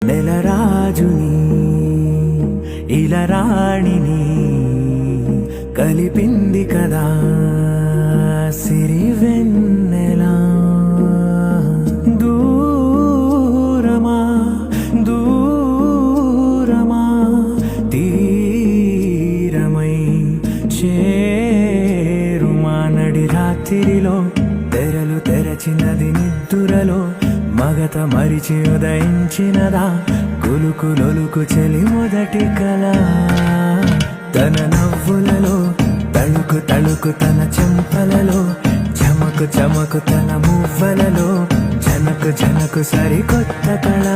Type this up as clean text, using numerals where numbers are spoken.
నెలరాజుని ఇలరాణిని కలిపింది కదా సిరివెన్నెలా. దూరమా దూరమా తీరమై చేరుమా నడి రాత్రిలో తెరలు తెరచినది నిద్దురలో మగత మరిచి ఉదయించినదా కులుకులొలుకు చెలి మొదటి కళ. తన నవ్వులలో తళుకు తళుకు తన చెంపలలో చమకు చమకు తన మువ్వలలో జనకు జనకు సరికొత్త కళ.